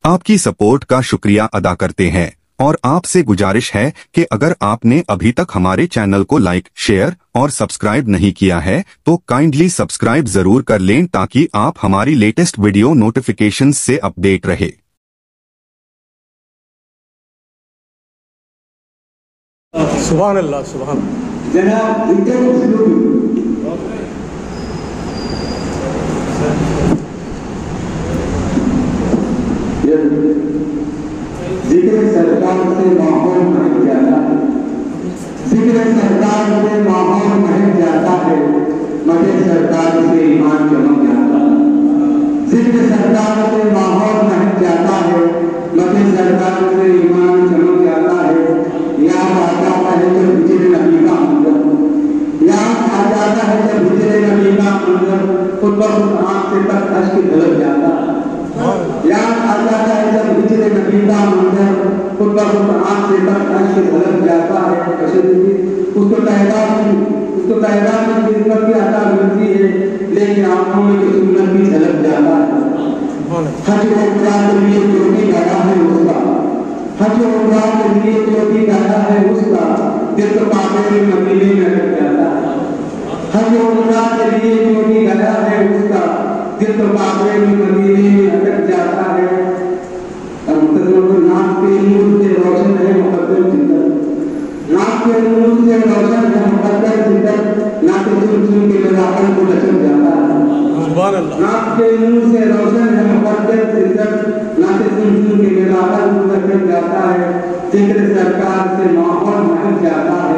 آپ کی سپورٹ کا شکریہ ادا کرتے ہیں اور آپ سے گزارش ہے کہ اگر آپ نے ابھی تک ہمارے چینل کو لائک، شیئر اور سبسکرائب نہیں کیا ہے تو کائنڈلی سبسکرائب ضرور کر لیں تاکہ آپ ہماری لیٹسٹ ویڈیو نوٹیفیکیشن سے اپڈیٹ رہے۔ سبحان اللہ، سبحان جناب ذکر سرکار سے ماحول مہک جاتا ہے، ذکر سرکار سے ماحول مہک جاتا ہے، مدح سرکار سے ایمان چمک جاتا ہے، ذکر سرکار سے ماحول مہک جاتا ہے، مدح سرکار سے ایمان چمک جاتا ہے، یاد آ جاتا ہے جب ہجر نبی کا منظر، یاد آ جاتا ہے جب ہجر نبی کا منظر، خود بخود آنکھ سے تک اشک ڈھلک جاتا ہے، یاد آ جاتا ہے جب ہجر نبی کا منظر، خود بخود آنکھ سے تک اشک ڈھلک جاتا ہے۔ اس کو تعداد کی خدمت کی عطا ملتی ہے لیکن آنکھوں میں کی سنت بھی جھلک جاتا ہے۔ حج عمرہ کے لیے جو بھی گیا ہے اس کا، حج عمرہ کے لیے جو بھی گیا ہے اس کا، دل تو کعبے میں مدینے میں اٹک جاتا ہے۔ حج عمرہ کے لیے جو بھی گیا ہے اس کا، دل تو کعبے میں مدینے میں اٹک جاتا ہے۔ ناک کے نور سے روشن ہے مقدر زندہ، ناک کے نور سے روشن ہے مقدر زندہ، ناک سن سن کے میرا قلب لچک جاتا ہے۔ سبحان اللہ، ناک کے نور سے روشن ہے مقدر زندہ، ناک سن سن کے میرا قلب لچک جاتا ہے، ذکر سرکار سے ماحول مہک جاتا ہے۔